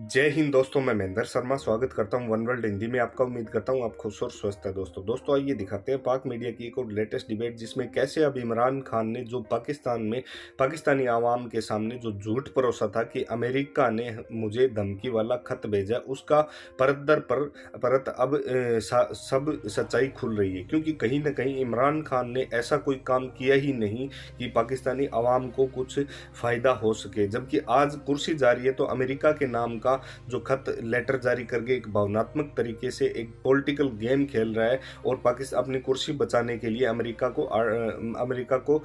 जय हिंद दोस्तों, मैं महेंद्र शर्मा स्वागत करता हूं वन वर्ल्ड हिंदी में आपका। उम्मीद करता हूं आप खुश और स्वस्थ है। दोस्तों आइए दिखाते हैं पाक मीडिया की एक और लेटेस्ट डिबेट, जिसमें कैसे अब इमरान खान ने जो पाकिस्तान में पाकिस्तानी आवाम के सामने जो झूठ परोसा था कि अमेरिका ने मुझे धमकी वाला खत भेजा, उसका परत दर परत अब सब सच्चाई खुल रही है। क्योंकि कहीं ना कहीं इमरान खान ने ऐसा कोई काम किया ही नहीं कि पाकिस्तानी आवाम को कुछ फ़ायदा हो सके, जबकि आज कुर्सी जा रही है तो अमेरिका के नाम का जो खत लेटर जारी करके एक भावनात्मक तरीके से एक पॉलिटिकल गेम खेल रहा है और पाकिस्तान अपनी कुर्सी बचाने के लिए अमेरिका को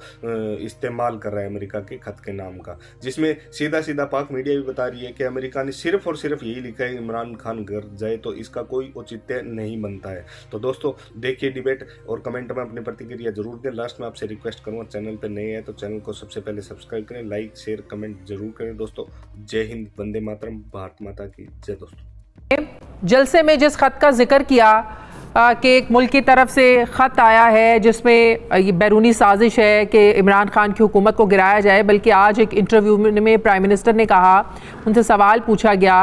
इस्तेमाल कर रहा है, अमेरिका के खत के नाम का, जिसमें सीधा सीधा पाक मीडिया भी बता रही है कि अमेरिका ने सिर्फ और सिर्फ यही लिखा है इमरान खान घर जाए, तो इसका कोई औचित्य नहीं बनता है। तो दोस्तों देखिए डिबेट और कमेंट में अपनी प्रतिक्रिया जरूर दें। लास्ट में आपसे रिक्वेस्ट करूंगा, चैनल पर नए हैं तो चैनल को सबसे पहले सब्सक्राइब करें, लाइक शेयर कमेंट जरूर करें। दोस्तों जय हिंद, वंदे मातरम, भारत माता की जय। दोस्तों जलसे में जिस खत का जिक्र किया कि एक मुल्क की तरफ से खत आया है जिसमें ये बैरूनी साजिश है कि इमरान खान की हुकूमत को गिराया जाए, बल्कि आज एक इंटरव्यू में प्राइम मिनिस्टर ने कहा, उनसे सवाल पूछा गया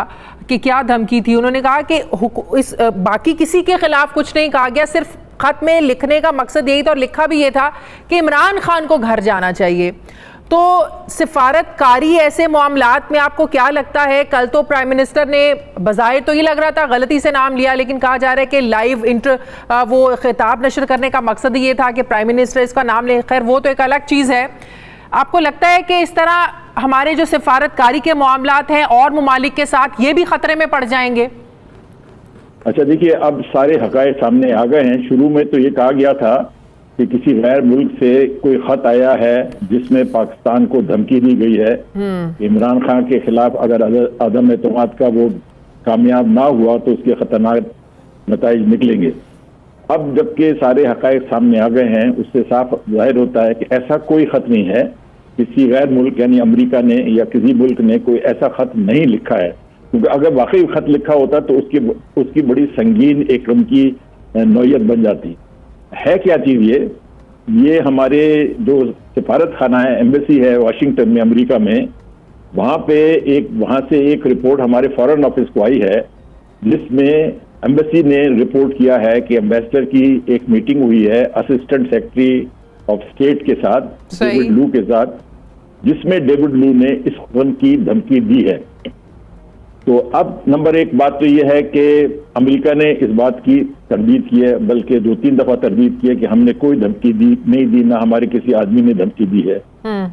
कि क्या धमकी थी, उन्होंने कहा कि इस बाकी किसी के खिलाफ कुछ नहीं कहा गया, सिर्फ खत में लिखने का मकसद यही था और लिखा भी ये था कि इमरान खान को घर जाना चाहिए। तो सिफारतकारी ऐसे मामलात में आपको क्या लगता है? कल तो प्राइम मिनिस्टर ने बज़ाहिर तो ये लग रहा था गलती से नाम लिया, लेकिन कहा जा रहा है कि लाइव वो खिताब नशर करने का मकसद ये था कि प्राइम मिनिस्टर इसका नाम ले। खैर वो तो एक अलग चीज़ है। आपको लगता है कि इस तरह हमारे जो सिफारतकारी के मामलात हैं और ममालिक के साथ ये भी खतरे में पड़ जाएंगे? अच्छा देखिए, अब सारे हकायक सामने आ गए हैं। शुरू में तो ये कहा गया था कि किसी गैर मुल्क से कोई खत आया है जिसमें पाकिस्तान को धमकी दी गई है इमरान खान के खिलाफ अगर अदम एतमाद का वो कामयाब ना हुआ तो उसके खतरनाक नताइज निकलेंगे। अब जबकि सारे हकायक सामने आ गए हैं, उससे साफ जाहिर होता है कि ऐसा कोई खत नहीं है। किसी गैर मुल्क यानी अमेरिका ने या किसी मुल्क ने कोई ऐसा खत नहीं लिखा है, क्योंकि अगर वाकई खत लिखा होता तो उसकी बड़ी संगीन एक रकम की नौयत बन जाती है। क्या चीज ये हमारे जो सिफारत खाना है, एम्बेसी है वाशिंगटन में अमेरिका में, वहां से एक रिपोर्ट हमारे फॉरेन ऑफिस को आई है, जिसमें एम्बेसी ने रिपोर्ट किया है कि एम्बेसडर की एक मीटिंग हुई है असिस्टेंट सेक्रेटरी ऑफ स्टेट के साथ, डेविड लू के साथ, जिसमें डेविड लू ने इस किस्म की धमकी दी है। तो अब नंबर एक बात तो यह है कि अमेरिका ने इस बात की तरदीद की है, बल्कि 2-3 दफा तरदीद की है कि हमने कोई धमकी नहीं दी, ना हमारे किसी आदमी ने धमकी दी है।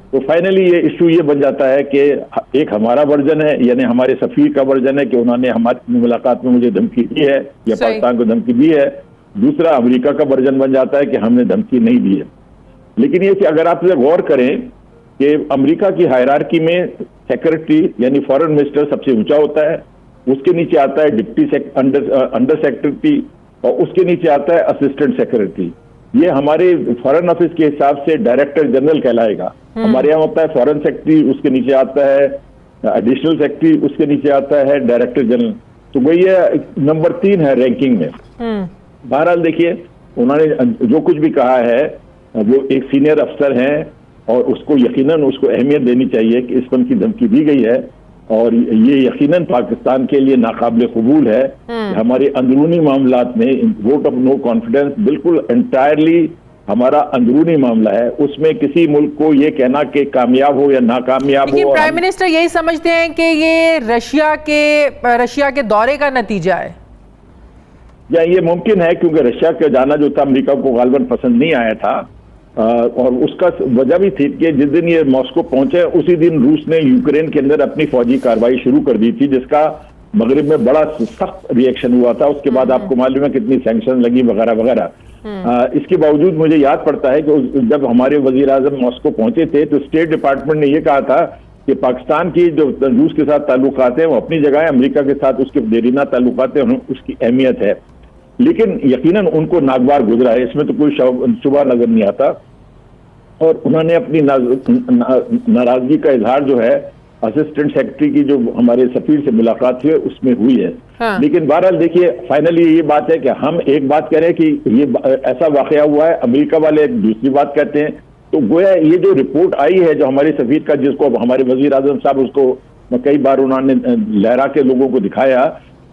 तो फाइनली ये इशू ये बन जाता है कि एक हमारा वर्जन है, यानी हमारे सफीर का वर्जन है कि उन्होंने हमारी मुलाकात में मुझे धमकी दी है या पाकिस्तान को धमकी दी है। दूसरा अमेरिका का वर्जन बन जाता है कि हमने धमकी नहीं दी है। लेकिन ये कि अगर आप गौर करें कि अमेरिका की हायरार्की में सेक्रेटरी यानी फॉरेन मिनिस्टर सबसे ऊंचा होता है, उसके नीचे आता है डिप्टी अंडर सेक्रेटरी और उसके नीचे आता है असिस्टेंट सेक्रेटरी। ये हमारे फॉरेन ऑफिस के हिसाब से डायरेक्टर जनरल कहलाएगा। हमारे यहाँ होता है फॉरेन सेक्रेटरी, उसके नीचे आता है एडिशनल सेक्रेटरी, उसके नीचे आता है डायरेक्टर जनरल। तो वही नंबर 3 है रैंकिंग में। बहरहाल देखिए, उन्होंने जो कुछ भी कहा है वो एक सीनियर अफसर हैं और उसको यकीनन उसको अहमियत देनी चाहिए कि इस पर की धमकी दी गई है, और ये यकीनन पाकिस्तान के लिए नाकाबिल कबूल है। हमारे अंदरूनी मामलात में वोट ऑफ नो कॉन्फिडेंस बिल्कुल एंटायरली हमारा अंदरूनी मामला है, उसमें किसी मुल्क को ये कहना कि कामयाब हो या नाकामयाब हो। प्राइम मिनिस्टर यही समझते हैं कि ये रशिया के दौरे का नतीजा है, या ये मुमकिन है क्योंकि रशिया का जाना जो था अमेरिका को गालबन पसंद नहीं आया था, और उसका वजह भी थी कि जिस दिन ये मॉस्को पहुंचे उसी दिन रूस ने यूक्रेन के अंदर अपनी फौजी कार्रवाई शुरू कर दी थी, जिसका मगरिब में बड़ा सख्त रिएक्शन हुआ था। उसके बाद आपको मालूम है कितनी सैंक्शन लगी वगैरह वगैरह। इसके बावजूद मुझे याद पड़ता है कि जब हमारे वजीर आजम मॉस्को पहुंचे थे तो स्टेट डिपार्टमेंट ने यह कहा था कि पाकिस्तान की जो रूस के साथ ताल्लुकात हैं वो अपनी जगह है, अमेरिका के साथ उसके देरीना ताल्लुकात हैं, उसकी अहमियत है, लेकिन यकीनन उनको नागवार गुजरा है, इसमें तो कोई शुबा नजर नहीं आता। और उन्होंने अपनी नाराजगी का इजहार जो है असिस्टेंट सेक्रेटरी की जो हमारे सफीर से मुलाकात हुई है उसमें हुई है। लेकिन बहरहाल देखिए, फाइनली ये बात है कि हम एक बात कह रहे हैं कि ये ऐसा वाकया हुआ है, अमेरिका वाले एक दूसरी बात कहते हैं। तो गोया ये जो रिपोर्ट आई है जो हमारे सफीर का, जिसको हमारे वजीर आजम साहब उसको कई बार उन्होंने लहरा के लोगों को दिखाया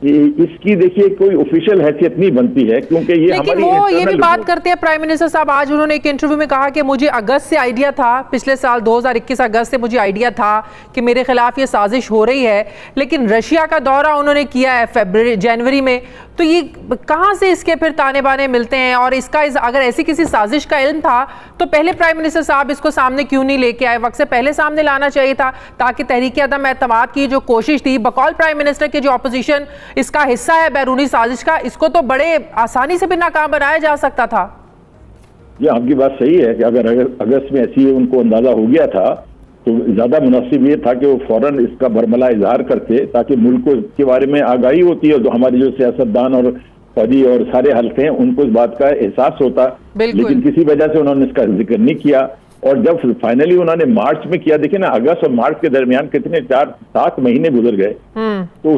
कि इसकी देखिए कोई ऑफिशियल हैसियत नहीं बनती है, क्योंकि ये लेकिन हमारी वो ये भी बात करते हैं प्राइम मिनिस्टर साहब, आज उन्होंने एक इंटरव्यू में कहा कि मुझे अगस्त से आइडिया था, पिछले साल 2021 अगस्त से मुझे आइडिया था कि मेरे खिलाफ ये साजिश हो रही है, लेकिन रशिया का दौरा उन्होंने किया है जनवरी में, तो ये कहाँ से इसके फिर ताने बाने मिलते हैं? और इसका अगर ऐसी किसी साजिश का इल्म था तो पहले प्राइम मिनिस्टर साहब इसको सामने क्यों नहीं लेके आए? वक्त से पहले सामने लाना चाहिए था, ताकि तहरीक अदम एतमाद की जो कोशिश थी बकौल प्राइम मिनिस्टर के, जो अपोजिशन इसका हिस्सा है बैरूनी साजिश का, इसको तो बड़े आसानी से भी नाकाम बनाया जा सकता था। ये आपकी बात सही है कि अगर अगस्त में ऐसी उनको अंदाजा हो गया था तो ज्यादा मुनासिब ये था कि वो फौरन इसका बरमला इजहार करते, ताकि मुल्क को इसके बारे में आगाही होती है, तो हमारे जो सियासतदान और फौजी और सारे हल्के हैं उनको इस बात का एहसास होता। लेकिन किसी वजह से उन्होंने इसका जिक्र नहीं किया, और जब फाइनली उन्होंने मार्च में किया, देखिए ना, अगस्त और मार्च के दरमियान कितने 4-7 महीने गुजर गए, तो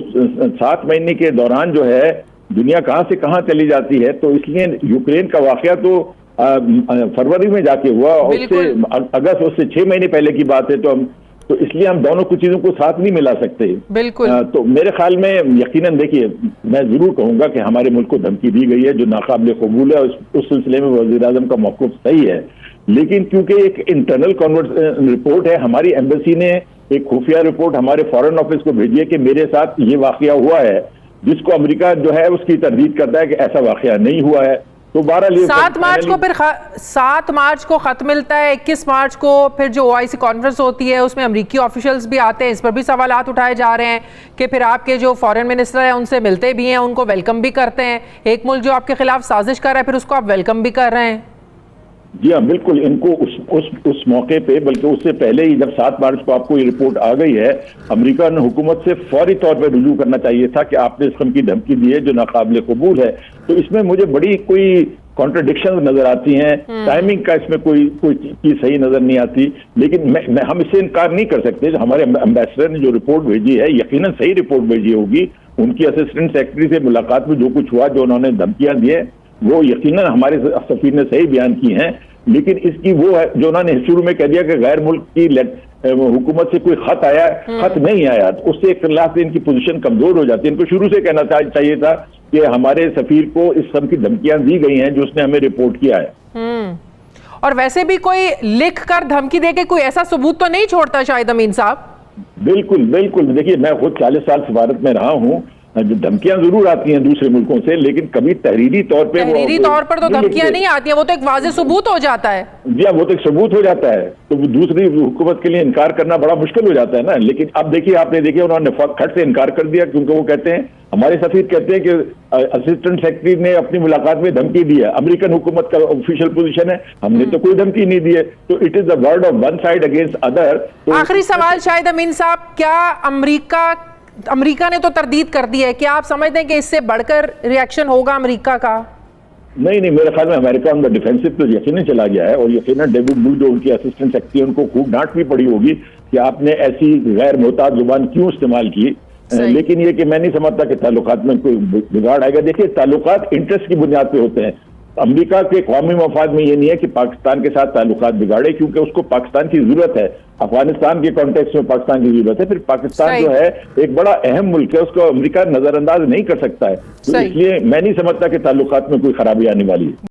7 महीने के दौरान जो है दुनिया कहां से कहां चली जाती है। तो इसलिए यूक्रेन का वाकया तो फरवरी में जाके हुआ, और उससे अगस्त, उससे 6 महीने पहले की बात है, तो इसलिए हम दोनों कुछ चीजों को साथ नहीं मिला सकते। बिल्कुल। तो मेरे ख्याल में यकीनन देखिए, मैं जरूर कहूंगा कि हमारे मुल्क को धमकी दी गई है जो नाकाबिल कबूल है, उस सिलसिले में वज़ीर आज़म का मौक़िफ़ सही है, लेकिन क्योंकि एक इंटरनल रिपोर्ट है, हमारी एम्बेसी ने एक खुफिया रिपोर्ट हमारे फॉरेन ऑफिस को भेजी है कि मेरे साथ ये वाकया हुआ है, जिसको अमेरिका जो है उसकी तरदीद करता है कि ऐसा वाकया नहीं हुआ है। तो 7 मार्च को फिर 7 मार्च को खत मिलता है, 21 मार्च को फिर जो OIC कॉन्फ्रेंस होती है उसमें अमेरिकी ऑफिशियल्स भी आते हैं, इस पर भी सवालात उठाए जा रहे हैं कि फिर आपके जो फॉरेन मिनिस्टर हैं उनसे मिलते भी हैं, उनको वेलकम भी करते हैं। एक मुल्क जो आपके खिलाफ साजिश कर रहा है फिर उसको आप वेलकम भी कर रहे हैं। जी हाँ, बिल्कुल। इनको उस मौके पे, बल्कि उससे पहले ही जब 7 मार्च को आपको ये रिपोर्ट आ गई है, अमेरिका ने हुकूमत से फौरी तौर पर रुजू करना चाहिए था कि आपने इस किस्म की धमकी दी है जो नाकाबिल कबूल है। तो इसमें मुझे बड़ी कोई कॉन्ट्रडिक्शन नजर आती हैं, टाइमिंग का इसमें कोई चीज सही नजर नहीं आती, लेकिन हम इससे इनकार नहीं कर सकते। हमारे एम्बेसडर ने जो रिपोर्ट भेजी है यकीनन सही रिपोर्ट भेजी होगी, उनकी असिस्टेंट सेक्रेटरी से मुलाकात में जो कुछ हुआ, जो उन्होंने धमकियां दी है, वो यकीनन हमारे सफीर ने सही बयान की हैं, लेकिन इसकी वो है जो उन्होंने शुरू में कह दिया कि गैर मुल्क की हुकूमत से कोई खत आया, खत नहीं आया, तो उससे खिलाफ इनकी पोजीशन कमजोर हो जाती है। इनको शुरू से कहना चाहिए था कि हमारे सफीर को इस सब की धमकियां दी गई हैं जो उसने हमें रिपोर्ट किया है। और वैसे भी कोई लिख कर धमकी दे के कोई ऐसा सबूत तो नहीं छोड़ता शायद अमीन साहब? बिल्कुल बिल्कुल। देखिए, मैं खुद 40 साल सफारत में रहा हूँ, धमकियां जरूर आती हैं दूसरे मुल्कों से, लेकिन कभी तहरीरी तौर पर तो धमकियां नहीं आती हैं, वो तो एक वाज़ेह सबूत हो जाता है। जी हाँ, वो तो एक सबूत हो जाता है, तो दूसरी हुकूमत के लिए इनकार करना बड़ा मुश्किल हो जाता है ना। लेकिन अब देखिए, आपने देखिए उन्होंने खट से इनकार कर दिया, क्योंकि वो कहते हैं, हमारे सफीर कहते हैं कि असिस्टेंट सेक्रेटरी ने अपनी मुलाकात में धमकी दी है, अमेरिकन हुकूमत का ऑफिशियल पोजीशन है, हमने तो कोई धमकी नहीं दी है। तो it is the word of one side against other. आखिरी सवाल शायद अमीन साहब, क्या अमेरिका ने तो तरदीद कर दी है, क्या आप समझते हैं कि इससे बढ़कर रिएक्शन होगा अमेरिका का? नहीं, मेरे ख्याल में अमेरिका उनका डिफेंसिव तो यकीनन चला गया है, और यकीनन डेविड बुल जो उनकी असिस्टेंट सेक्रेटरी, उनको खूब डांट भी पड़ी होगी कि आपने ऐसी गैर मोहतात जुबान क्यों इस्तेमाल की। लेकिन ये कि मैं नहीं समझता कि ताल्लुकात में कोई बिगाड़ आएगा। देखिए, ताल्लुकात इंटरेस्ट की बुनियाद पे होते हैं। अमेरिका के कौमी मफाद में ये नहीं है कि पाकिस्तान के साथ ताल्लुकात बिगाड़े, क्योंकि उसको पाकिस्तान की जरूरत है, अफगानिस्तान के कॉन्टेक्स्ट में पाकिस्तान की जरूरत है। फिर पाकिस्तान जो है एक बड़ा अहम मुल्क है, उसको अमेरिका नजरअंदाज नहीं कर सकता है। तो इसलिए मैं नहीं समझता कि ताल्लुकात में कोई खराबी आने वाली है।